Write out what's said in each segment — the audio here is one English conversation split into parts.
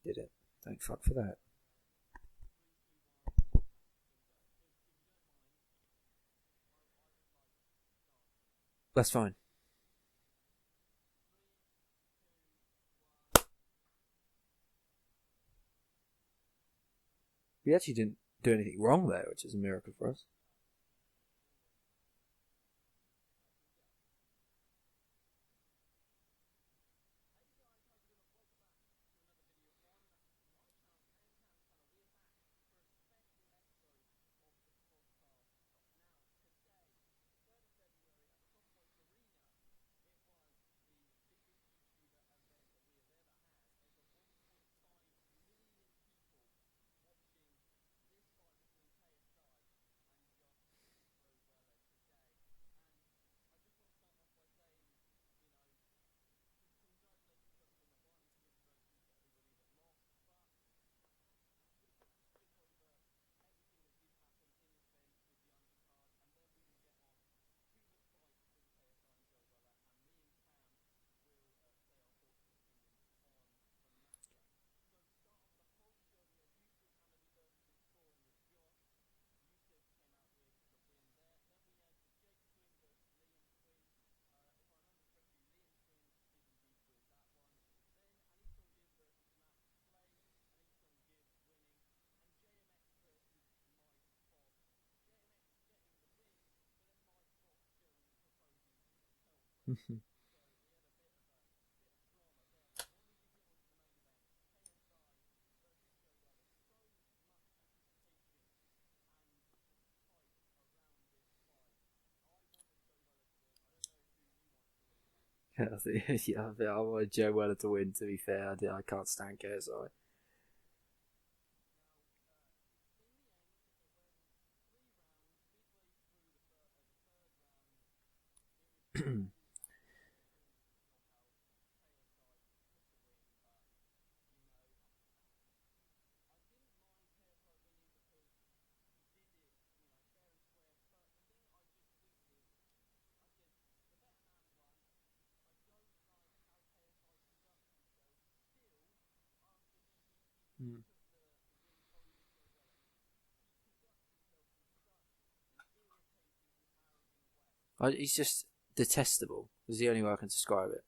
Did it? Thank fuck for that. That's fine. We actually didn't do anything wrong there, which is a miracle for us. Yeah, I wanted Joe Weller to win. To be fair, I can't stand KSI. He's just detestable. Is the only way I can describe it.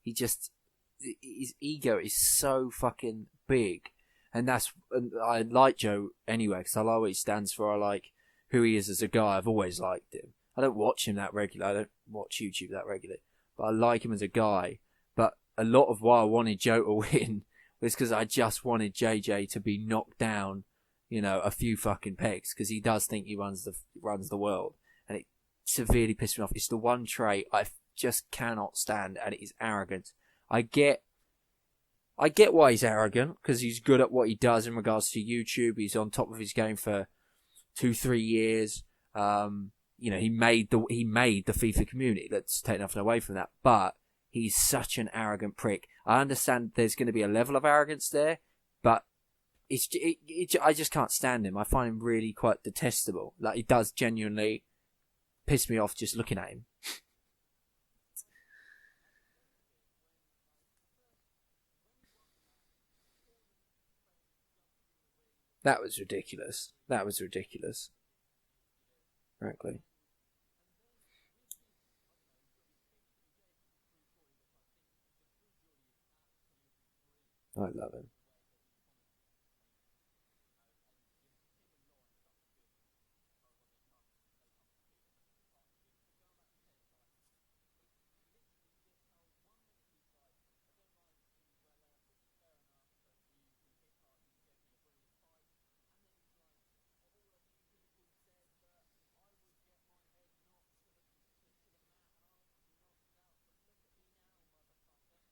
He just his ego is so fucking big, and I like Joe anyway because I like what he stands for. I like who he is as a guy. I've always liked him. I don't watch him that regularly. I don't watch YouTube that regularly, but I like him as a guy. But a lot of why I wanted Joe to win was because I just wanted JJ to be knocked down, a few fucking pegs because he does think he runs the world, and it severely pissed me off. It's the one trait I just cannot stand, and it is arrogance. I get why he's arrogant because he's good at what he does in regards to YouTube. He's on top of his game for 2-3 years. He made the FIFA community. Let's take nothing away from that, but he's such an arrogant prick. I understand there's going to be a level of arrogance there, but I just can't stand him. I find him really quite detestable. Like, he does genuinely piss me off just looking at him. That was ridiculous. Frankly. I love him.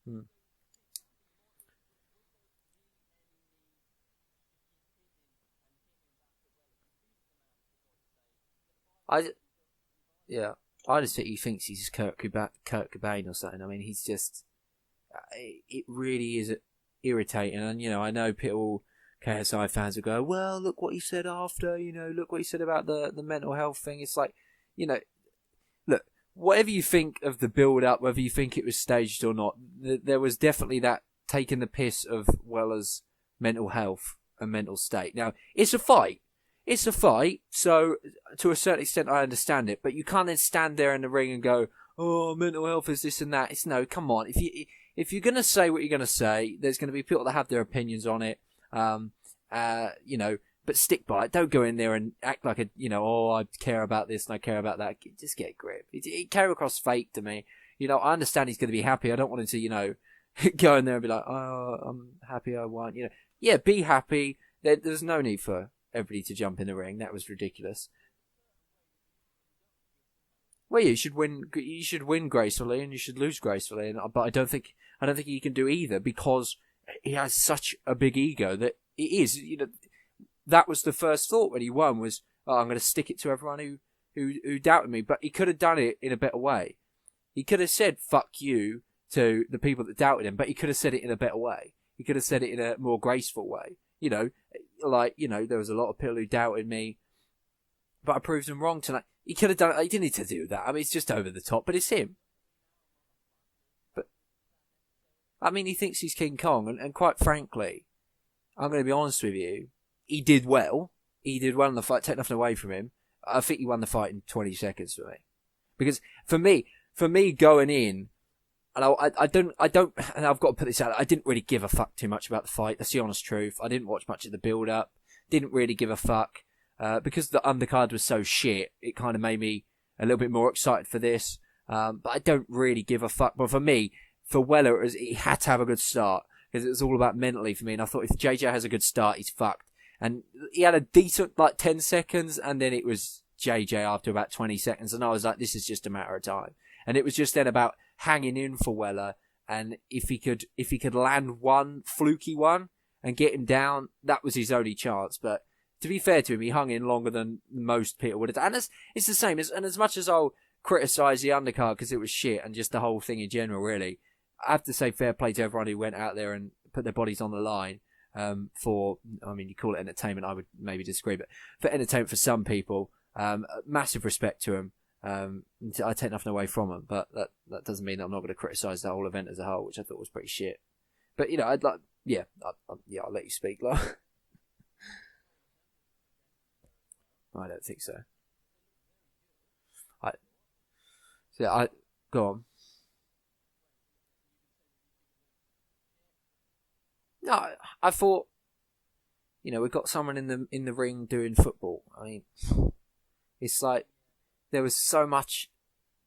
Hmm. I Yeah, I just think he thinks he's Kurt Cobain or something. I mean, he's just it really is irritating. And I know people KSI fans will go, well, look what he said after. Look what he said about the mental health thing. It's like, look, whatever you think of the build up, whether you think it was staged or not, there was definitely that taking the piss of Weller's mental health and mental state. Now, it's a fight. It's a fight, so to a certain extent I understand it, but you can't then stand there in the ring and go, oh, mental health is this and that. It's no, come on. If you're going to say what you're going to say, there's going to be people that have their opinions on it, you know, but stick by it. Don't go in there and act like oh, I care about this and I care about that. Just get a grip. It came across fake to me. You know, I understand he's going to be happy. I don't want him to, you know, go in there and be like, oh, I'm happy I won. You know, yeah, be happy. There's no need for everybody to jump in the ring. That was ridiculous. Well, yeah, you should win. You should win gracefully, and you should lose gracefully. But I don't think he can do either because he has such a big ego that it is. You know, that was the first thought when he won was, oh, I'm going to stick it to everyone who doubted me. But he could have done it in a better way. He could have said "fuck you" to the people that doubted him, but he could have said it in a better way. He could have said it in a more graceful way. You know, like, you know, there was a lot of people who doubted me, but I proved them wrong tonight. He could have done it. He didn't need to do that. I mean, it's just over the top, but it's him. But, I mean, he thinks he's King Kong, and quite frankly, I'm going to be honest with you, he did well. He did well in the fight, take nothing away from him. I think he won the fight in 20 seconds for me. Because for me going in, and I don't, and I've got to put this out, I didn't really give a fuck too much about the fight. That's the honest truth. I didn't watch much of the build-up. Didn't really give a fuck. Because the undercard was so shit, it kind of made me a little bit more excited for this. But I don't really give a fuck. But for me, for Weller, he had to have a good start. Because it was all about mentally for me. And I thought if JJ has a good start, he's fucked. And he had a decent, 10 seconds. And then it was JJ after about 20 seconds. And I was like, this is just a matter of time. And it was just then about hanging in for Weller. And if he could land one fluky one and get him down, that was his only chance. But to be fair to him, he hung in longer than most people would have done. And it's the same. And as much as I'll criticise the undercard because it was shit and just the whole thing in general, really, I have to say fair play to everyone who went out there and put their bodies on the line for, I mean, you call it entertainment, I would maybe disagree, but for entertainment for some people, massive respect to them. I take nothing away from them, but that doesn't mean I'm not going to criticise the whole event as a whole, which I thought was pretty shit. But, you know, I'll let you speak, like. I don't think so. Go on. No, I thought, you know, we've got someone in the ring doing football. I mean, it's like there was so much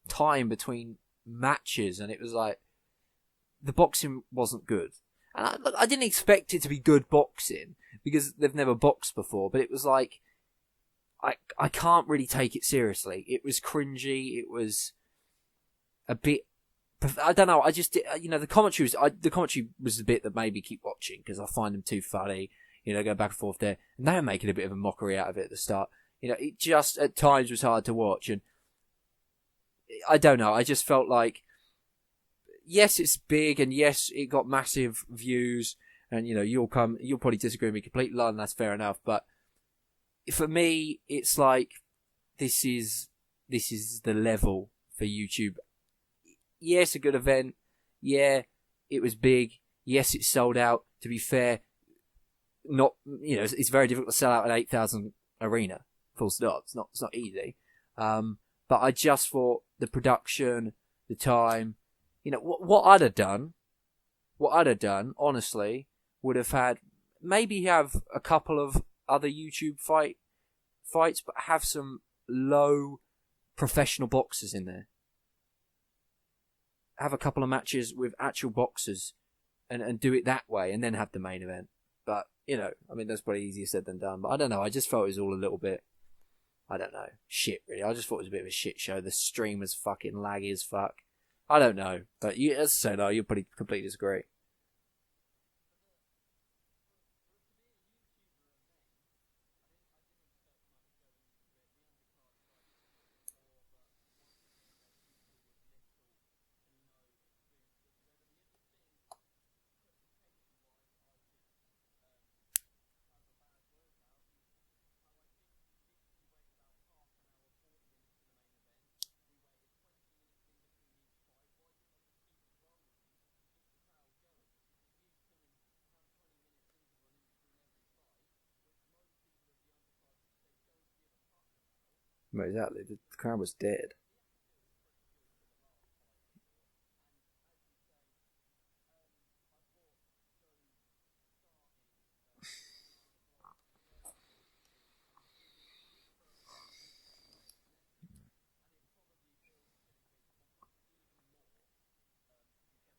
time between matches, and it was like the boxing wasn't good. And I didn't expect it to be good boxing because they've never boxed before, but it was like, I can't really take it seriously. It was cringy. It was a bit, I don't know. I just, you know, the commentary was the bit that made me keep watching because I find them too funny. You know, going back and forth there, and they were making a bit of a mockery out of it at the start. You know, it just at times was hard to watch, and I don't know. I just felt like, yes, it's big, and yes, it got massive views, and you know, you'll probably disagree with me completely, and that's fair enough, but for me, it's like this is the level for YouTube. Yes, a good event. Yeah, it was big. Yes, it sold out. To be fair, it's very difficult to sell out an 8,000 arena. Full stop. It's not easy. But I just thought the production, the time, you know, what I'd have done, honestly, would have had maybe have a couple of other YouTube fights, but have some low professional boxers in there. Have a couple of matches with actual boxers and do it that way, and then have the main event. But, you know, I mean, that's probably easier said than done. But I don't know, I just felt it was all a little bit, I don't know, shit, really. I just thought it was a bit of a shit show. The stream was fucking laggy as fuck. I don't know. But as I said, you'll probably completely disagree. Well, exactly. The crowd was dead.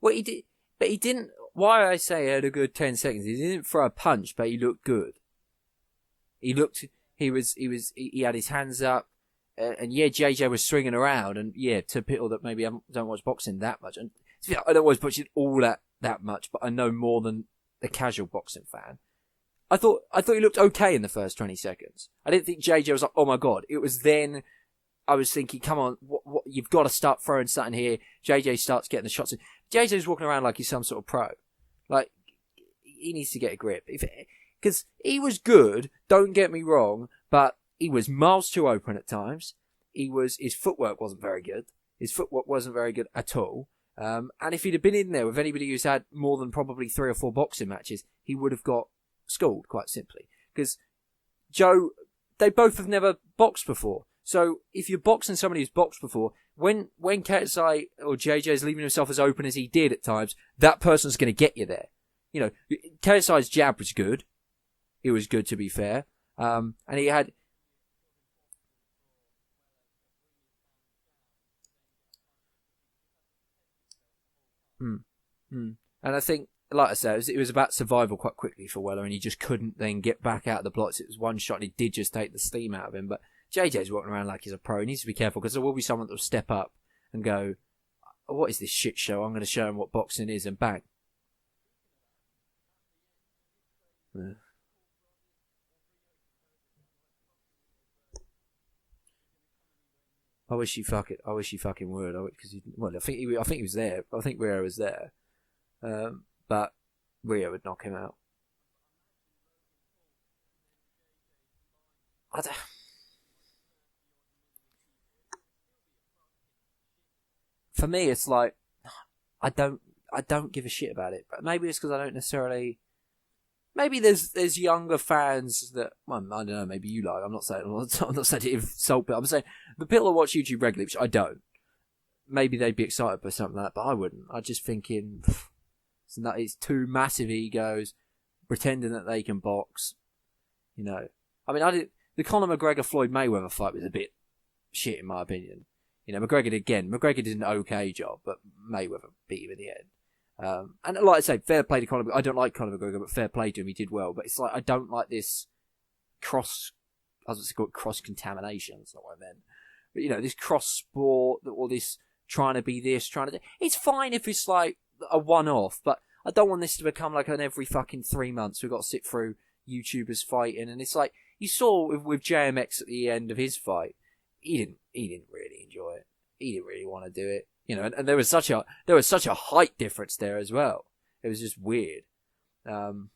Well, he did, but he didn't. Why I say he had a good 10 seconds? He didn't throw a punch, but he looked good. He looked. He had his hands up, and yeah, JJ was swinging around, and yeah, to people that maybe don't watch boxing that much, and I don't watch boxing all that much, but I know more than the casual boxing fan. I thought he looked okay in the first 20 seconds. I didn't think JJ was like, oh my god. It was then I was thinking, come on, what you've got to start throwing something here. JJ starts getting the shots in. JJ's walking around like he's some sort of pro. Like, he needs to get a grip. Because he was good, don't get me wrong, but he was miles too open at times. His footwork wasn't very good. His footwork wasn't very good at all. And if he'd have been in there with anybody who's had more than probably 3 or 4 boxing matches, he would have got schooled, quite simply. Because Joe, they both have never boxed before. So if you're boxing somebody who's boxed before, when KSI or JJ is leaving himself as open as he did at times, that person's going to get you there. You know, KSI's jab was good. It was good, to be fair. And he had... And I think, like I said, it was about survival quite quickly for Weller, and he just couldn't then get back out of the blocks. It was one shot, and he did just take the steam out of him. But JJ's walking around like he's a pro. He needs to be careful, because there will be someone that will step up and go, what is this shit show? I'm going to show him what boxing is, and bang. Yeah. I wish he fucking would. Because I think he was there. I think Rio was there. But Rio would knock him out. I don't, for me, it's like I don't I don't give a shit about it. But maybe it's because I don't necessarily. Maybe there's younger fans that, well, I don't know. Maybe you like. I'm not saying to insult, but I'm saying the people that watch YouTube regularly, which I don't. Maybe they'd be excited by something like that, but I wouldn't. I'm just thinking it's two massive egos pretending that they can box. You know, I mean, I did the Conor McGregor Floyd Mayweather fight was a bit shit in my opinion. You know, McGregor did an okay job, but Mayweather beat him in the end. And like I say, fair play to Conor. I don't like Conor McGregor, but fair play to him. He did well. But it's like I don't like this cross. I was going to call it cross contamination. That's not what I meant. But you know, this cross sport or this trying to be this, trying to. It's fine if it's like a one-off, but I don't want this to become like an every fucking 3 months we've got to sit through YouTubers fighting. And it's like you saw with JMX at the end of his fight, he didn't really enjoy it. He didn't really want to do it. You know, and there was such a height difference there as well. It was just weird. And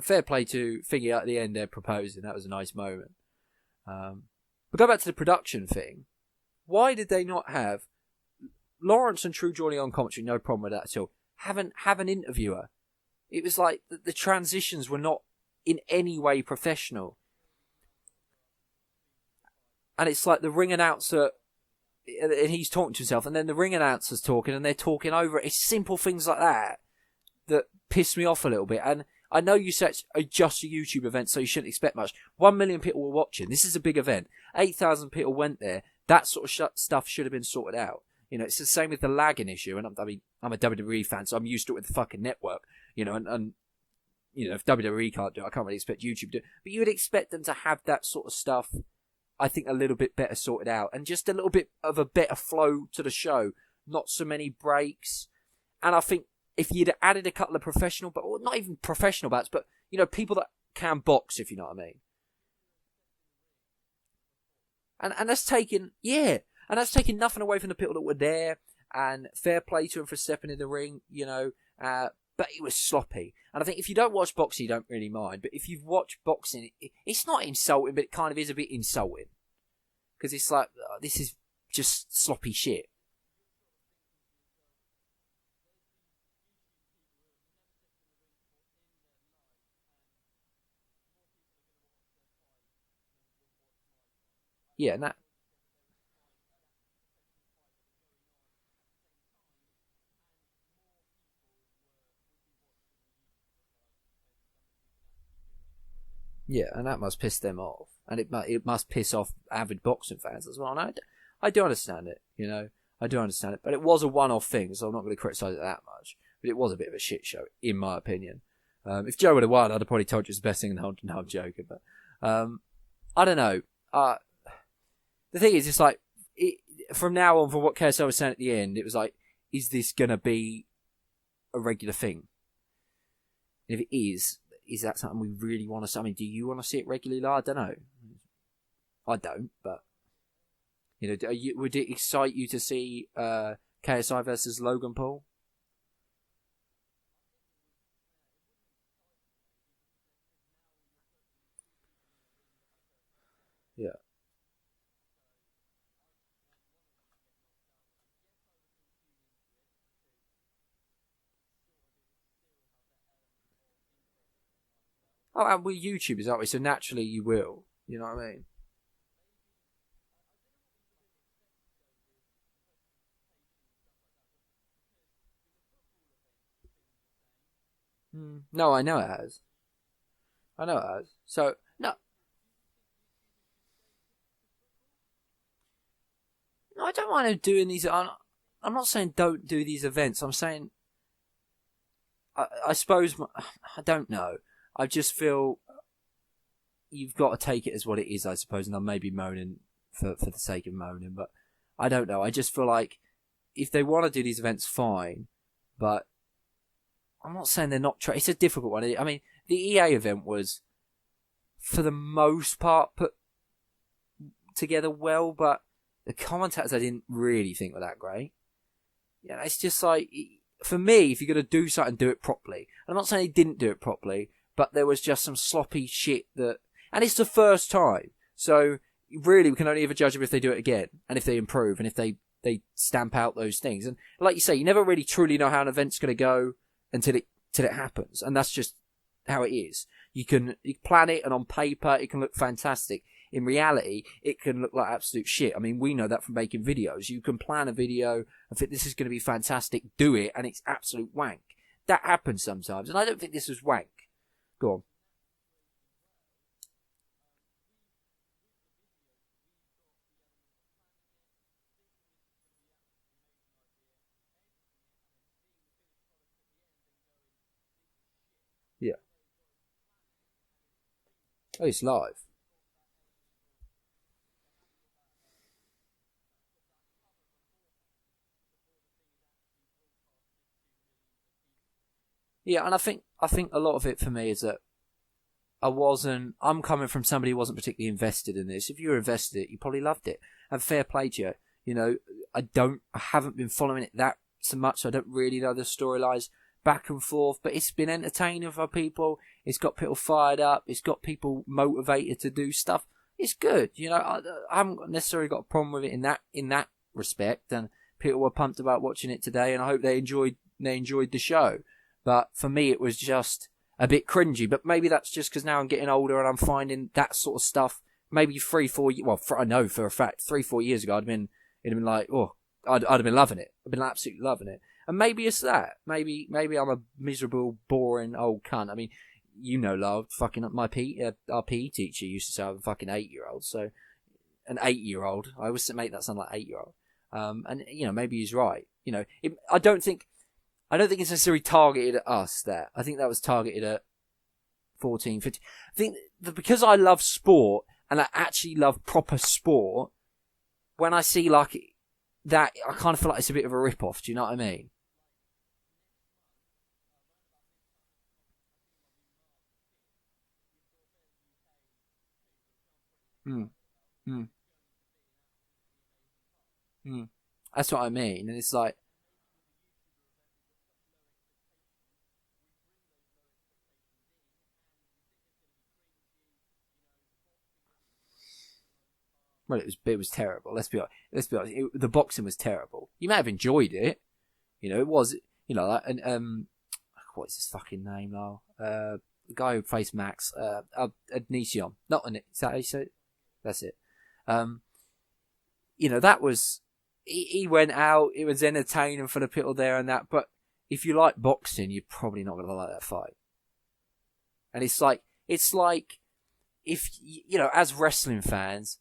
fair play to Figgy at the end there proposing. That was a nice moment. But go back to the production thing. Why did they not have Lawrence and True Geordie on commentary? No problem with that at all. Have an interviewer. It was like the transitions were not in any way professional. And it's like the ring announcer, and he's talking to himself, and then the ring announcer's talking, and they're talking over it. It's simple things like that piss me off a little bit. And I know you said it's just a YouTube event, so you shouldn't expect much. 1 million people were watching. This is a big event. 8,000 people went there. That sort of stuff should have been sorted out. You know, it's the same with the lagging issue. And I mean, I'm a WWE fan, so I'm used to it with the fucking network. You know, and you know, if WWE can't do it, I can't really expect YouTube to do it. But you would expect them to have that sort of stuff, I think, a little bit better sorted out. And just a little bit of a better flow to the show. Not so many breaks. And I think if you'd added a couple of professional, but not even professional bats, but, you know, people that can box, if you know what I mean. And that's taken, and that's taken nothing away from the people that were there. And fair play to him for stepping in the ring, you know. But it was sloppy. And I think if you don't watch boxing, you don't really mind. But if you've watched boxing, it's not insulting, but it kind of is a bit insulting. Because it's like, this is just sloppy shit. Yeah, and that. Yeah, and that must piss them off, and it must piss off avid boxing fans as well. And I do understand it, you know, I do understand it, but it was a one-off thing, so I'm not going to criticise it that much. But it was a bit of a shit show, in my opinion. If Joe would have won, I'd have probably told you it's the best thing. No, I'm joking, but I don't know. The thing is, it's like from now on, from what KSI was saying at the end, it was like, is this going to be a regular thing? And if it is that something we really want to see? I mean, do you want to see it regularly? I don't know. I don't, but you know, would it excite you to see KSI versus Logan Paul? Yeah. Oh, and we're YouTubers, aren't we? So naturally you will. You know what I mean? No, I know it has. I know it has. So, no, no, I don't mind him doing these. I'm not saying don't do these events. I'm saying, I suppose, I don't know. I just feel you've got to take it as what it is, I suppose, and I may be moaning for the sake of moaning, but I don't know. I just feel like if they want to do these events, fine, but I'm not saying they're not. It's a difficult one. I mean, the EA event was, for the most part, put together well, but the commentators I didn't really think were that great. Yeah, it's just like, for me, if you're going to do something, do it properly. And I'm not saying they didn't do it properly, but there was just some sloppy shit that, and it's the first time, so really we can only ever judge them if they do it again, and if they improve, and if they stamp out those things. And like you say, you never really truly know how an event's going to go until it happens, and that's just how it is. You can plan it, and on paper it can look fantastic. In reality, it can look like absolute shit. I mean, we know that from making videos. You can plan a video and think this is going to be fantastic, do it, and it's absolute wank. That happens sometimes, and I don't think this was wank. Go on. Yeah. Oh, it's live. Yeah, and I think a lot of it for me is that I'm coming from somebody who wasn't particularly invested in this. If you were invested in it, you probably loved it. And fair play to you. You know, I haven't been following it that so much, so I don't really know the storylines back and forth, but it's been entertaining for people. It's got people fired up. It's got people motivated to do stuff. It's good. You know, I haven't necessarily got a problem with it in that respect, and people were pumped about watching it today, and I hope they enjoyed the show. But for me, it was just a bit cringy. But maybe that's just because now I'm getting older and I'm finding that sort of stuff. Maybe 3, 4, well, I know for a fact 3, 4 years ago it'd have been like, oh, I'd have been loving it. I've been absolutely loving it. And maybe it's that. Maybe I'm a miserable, boring old cunt. I mean, you know, love fucking our PE teacher used to say I'm a fucking 8-year-old. So an 8-year-old. I always make that sound like 8-year-old. And you know, maybe he's right. You know, I don't think it's necessarily targeted at us there. I think that was targeted at 14, 15. I think that because I love sport and I actually love proper sport, when I see like that, I kind of feel like it's a bit of a rip-off. Do you know what I mean? Mm, mm, mm. That's what I mean. And it's like, well, it was terrible. Let's be honest. The boxing was terrible. You may have enjoyed it. You know, it was. You know, like, and what is his fucking name now? The guy who faced Max, Adnicion. Not an. Is that how you say it? That's it. that was, he went out, it was entertaining for the people there and that, but if you like boxing, you're probably not going to like that fight. And it's like, if, as wrestling fans,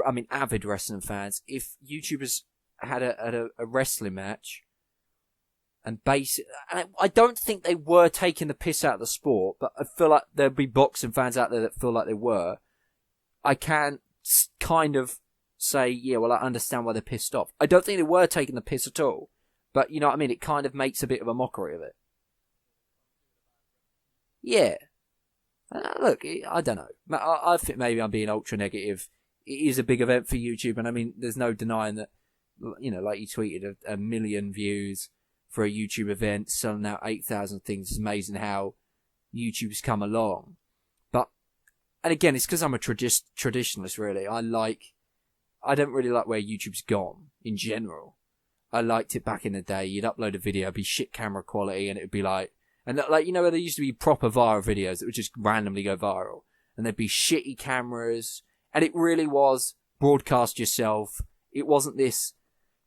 I mean, avid wrestling fans, if YouTubers had a wrestling match, and I don't think they were taking the piss out of the sport, but I feel like there'd be boxing fans out there that feel like they were. I can kind of say, yeah, well, I understand why they're pissed off. I don't think they were taking the piss at all, but you know what I mean? It kind of makes a bit of a mockery of it. Yeah. Look, I don't know. I think maybe I'm being ultra negative. It is a big event for YouTube, and I mean, there's no denying that, like you tweeted, a million views for a YouTube event, selling out 8,000 things. It's amazing how YouTube's come along. And again, it's because I'm a traditionalist, really. I don't really like where YouTube's gone, in general. I liked it back in the day. You'd upload a video, it'd be shit camera quality, and it'd be like, and like, where there used to be proper viral videos that would just randomly go viral. And there'd be shitty cameras, and it really was broadcast yourself. It wasn't this,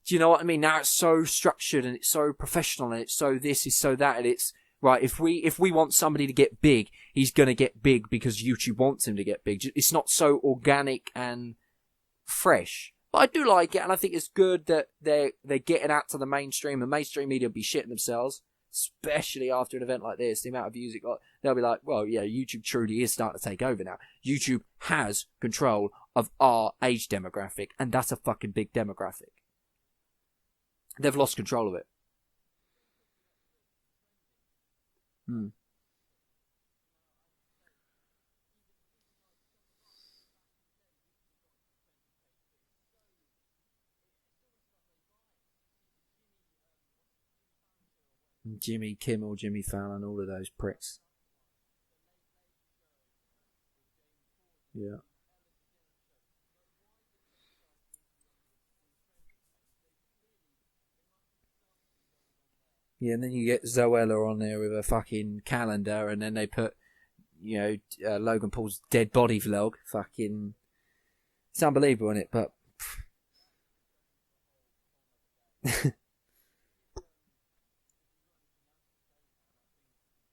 do you know what I mean? Now it's so structured, and it's so professional, and it's so this, is so that, and it's, right, if we want somebody to get big, he's gonna get big because YouTube wants him to get big. It's not so organic and fresh. But I do like it, and I think it's good that they're getting out to the mainstream, and mainstream media will be shitting themselves, especially after an event like this. The amount of views it got, they'll be like, well, yeah, YouTube truly is starting to take over now. YouTube has control of our age demographic, and that's a fucking big demographic. They've lost control of it. Jimmy Kimmel, Jimmy Fallon, all of those pricks. Yeah. Yeah, and then you get Zoella on there with a fucking calendar, and then they put, Logan Paul's dead body vlog. Fucking, it's unbelievable, isn't it? But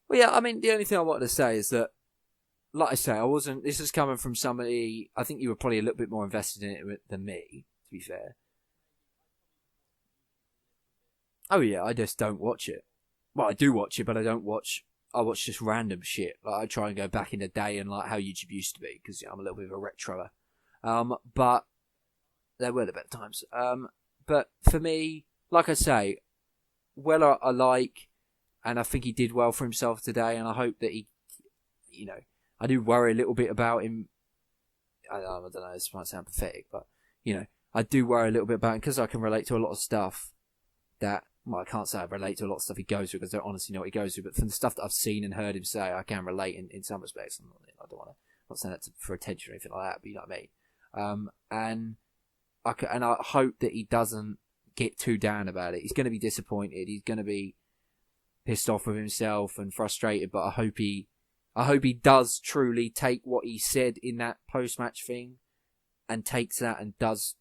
well, yeah, I mean, the only thing I wanted to say is that, like I say, I wasn't. This is coming from somebody. I think you were probably a little bit more invested in it than me, to be fair. Oh yeah, I just don't watch it. Well, I do watch it, but I don't watch. I watch just random shit. Like I try and go back in the day and like how YouTube used to be, because I'm a little bit of a retroer. But there were the better times. But for me, like I say, Weller I like, and I think he did well for himself today, and I hope that he, I do worry a little bit about him. I don't know, this might sound pathetic, but, I do worry a little bit about him because I can relate to a lot of stuff that, well, I can't say I relate to a lot of stuff he goes through because I don't honestly know what he goes through, but from the stuff that I've seen and heard him say, I can relate in some respects. I don't want to, I'm not saying that for attention or anything like that, but you know what I mean? And I hope that he doesn't get too down about it. He's going to be disappointed. He's going to be pissed off with himself and frustrated, but I hope he does truly take what he said in that post-match thing and takes that and does,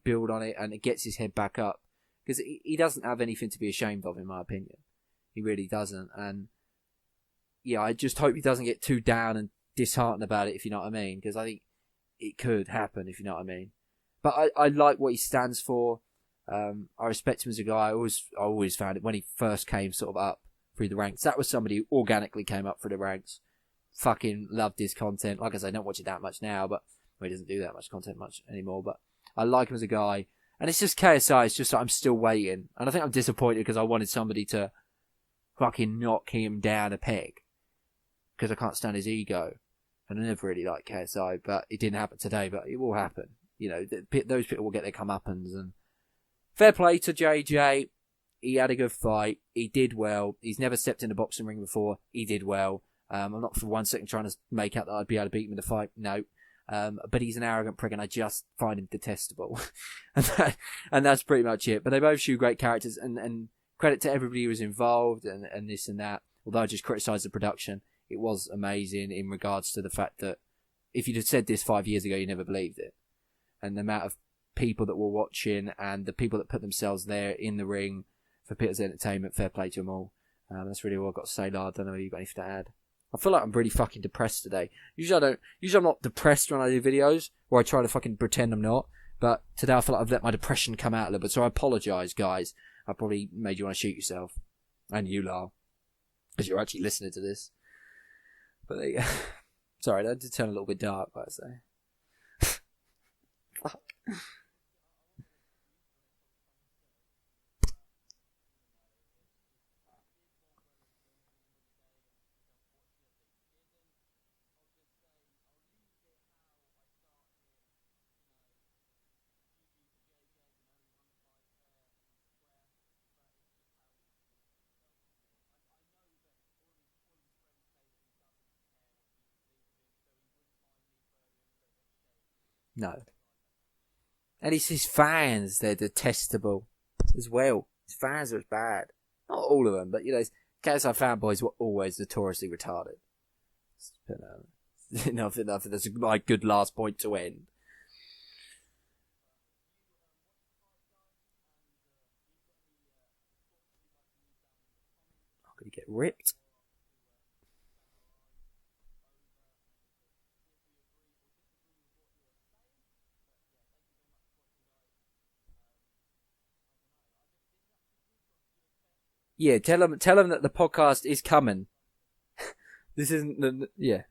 build on it, and it gets his head back up. Because he doesn't have anything to be ashamed of, in my opinion. He really doesn't. And, yeah, I just hope he doesn't get too down and disheartened about it, if you know what I mean. Because I think it could happen, if you know what I mean. But I like what he stands for. I respect him as a guy. I always found it when he first came sort of up through the ranks. That was somebody who organically came up through the ranks. Fucking loved his content. Like I say, I don't watch it that much now, but he doesn't do that much content much anymore. But I like him as a guy. And it's just KSI, it's just that I'm still waiting. And I think I'm disappointed because I wanted somebody to fucking knock him down a peg. Because I can't stand his ego. And I never really liked KSI, but it didn't happen today, but it will happen. Those people will get their comeuppance. And fair play to JJ. He had a good fight. He did well. He's never stepped in a boxing ring before. He did well. I'm not for 1 second trying to make out that I'd be able to beat him in the fight. No. But he's an arrogant prick, and I just find him detestable. and that's pretty much it. But they both shoot great characters, and credit to everybody who was involved, and this and that. Although I just criticised the production, it was amazing in regards to the fact that if you'd have said this 5 years ago, you never believed it. And the amount of people that were watching and the people that put themselves there in the ring for Peter's entertainment. Fair play to them all. That's really all I've got to say, lad. I don't know if you've got anything to add. I feel like I'm really fucking depressed today. Usually I'm not depressed when I do videos, or I try to fucking pretend I'm not. But today I feel like I've let my depression come out a little bit. So I apologise, guys. I probably made you want to shoot yourself. And you, Lyle. Because you're actually listening to this. But there you go. Sorry, that did turn a little bit dark, but I say. Fuck. No. And it's his fans, they're detestable as well. His fans are bad. Not all of them, but you know, KSI fanboys were always notoriously retarded. I think that's a good last point to end. I'm going to get ripped. Yeah, tell them that the podcast is coming. This isn't the yeah.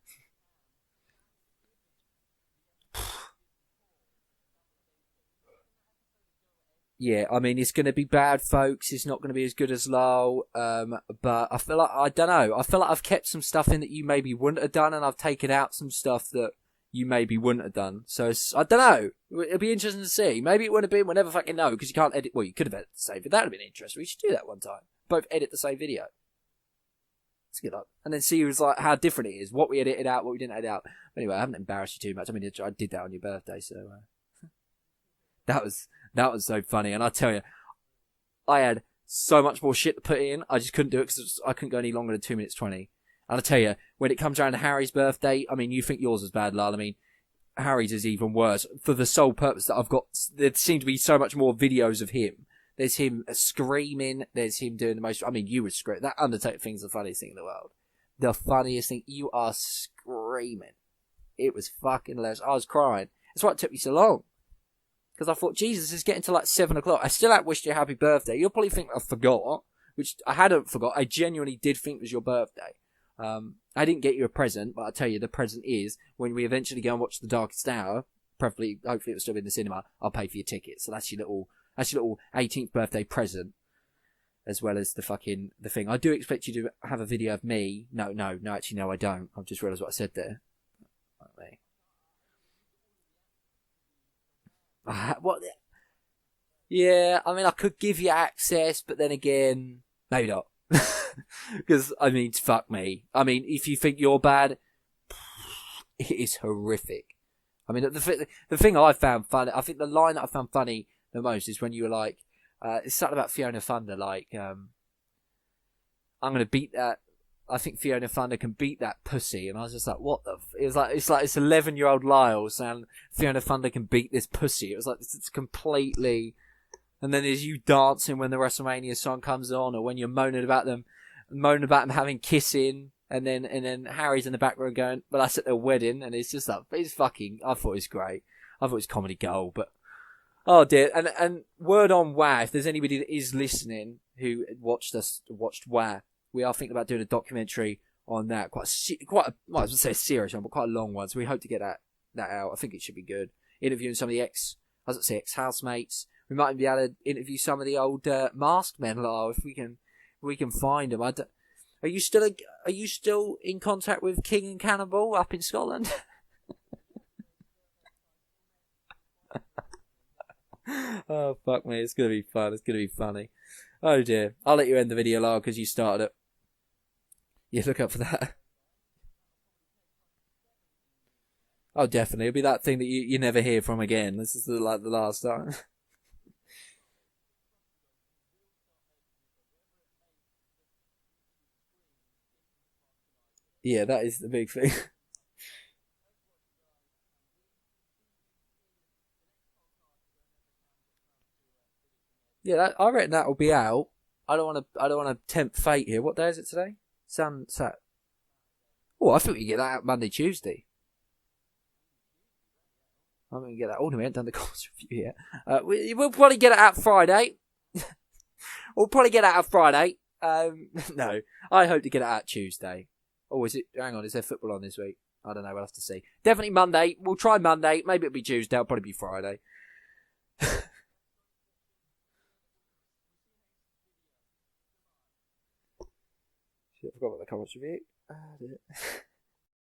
Yeah, I mean it's going to be bad, folks. It's not going to be as good as Lowell. But I feel like I don't know. I feel like I've kept some stuff in that you maybe wouldn't have done, and I've taken out some stuff that you maybe wouldn't have done. So I don't know. It'll be interesting to see. Maybe it would have been. We'll never fucking know because you can't edit. Well, you could have edited the same, but that would have been interesting. We should do that one time. Both edit the same video. Let's get up and then see like how different it is. What we edited out, what we didn't edit out. Anyway, I haven't embarrassed you too much. I mean, I did that on your birthday, so that was so funny. And I tell you, I had so much more shit to put in. I just couldn't do it because I couldn't go any longer than 2 minutes 20. And I tell you, when it comes around to Harry's birthday, I mean, you think yours was bad, Lyle. I mean, Harry's is even worse for the sole purpose that I've got. There seem to be so much more videos of him. There's him screaming. There's him doing the most. I mean, you were screaming. That Undertaker thing's the funniest thing in the world. The funniest thing. You are screaming. It was fucking hilarious. I was crying. That's why it took me so long. Because I thought, Jesus, it's getting to like 7 o'clock. I still haven't wished you a happy birthday. You'll probably think I forgot, which I hadn't forgot. I genuinely did think it was your birthday. I didn't get you a present, but I tell you, the present is when we eventually go and watch The Darkest Hour. Preferably, hopefully, it'll still be in the cinema. I'll pay for your ticket. So that's your little 18th birthday present, as well as the thing. I do expect you to have a video of me. No, actually, no, I don't. I've just realised what I said there. What? Yeah, I mean, I could give you access, but then again, maybe not. Because, I mean, fuck me. I mean, if you think you're bad, it is horrific. I mean, the thing I found funny, I think the line that I found funny the most is when you were like, it's something about Fiona Thunder, like, I'm going to beat that. I think Fiona Thunder can beat that pussy. And I was just like, what the it's like it's 11-year-old Lyle saying Fiona Thunder can beat this pussy. It was like, it's completely. And then there's you dancing when the WrestleMania song comes on, or when you're moaning about them having kissing, and then Harry's in the background going, well, that's at their wedding, and it's just like, it's fucking, I thought it was great. I thought it was comedy gold, but, oh dear. And word on WA, if there's anybody that is listening who watched WA, we are thinking about doing a documentary on that, quite a, well, I was going to say a serious one, but quite a long one, so we hope to get that out. I think it should be good. Interviewing some of the ex-housemates. We might be able to interview some of the old masked men, Lyle, if we can find them. Are you still in contact with King and Cannibal up in Scotland? Oh fuck me, it's gonna be fun. It's gonna be funny. Oh dear, I'll let you end the video, Lyle, because you started it. Yeah, look up for that. Oh, definitely, it'll be that thing that you never hear from again. This is the last time. Yeah, that is the big thing. Yeah, I reckon that will be out. I don't want to tempt fate here. What day is it today? Sat. Oh, I think we can get that out Monday, Tuesday. I'm going to get that. Oh, no, we haven't done the course review yet. We'll probably get it out Friday. We'll probably get it out Friday. No, I hope to get it out Tuesday. Oh, is it? Hang on, is there football on this week? I don't know. We'll have to see. Definitely Monday. We'll try Monday. Maybe it'll be Tuesday. It'll probably be Friday. Shit, I forgot about the comments review.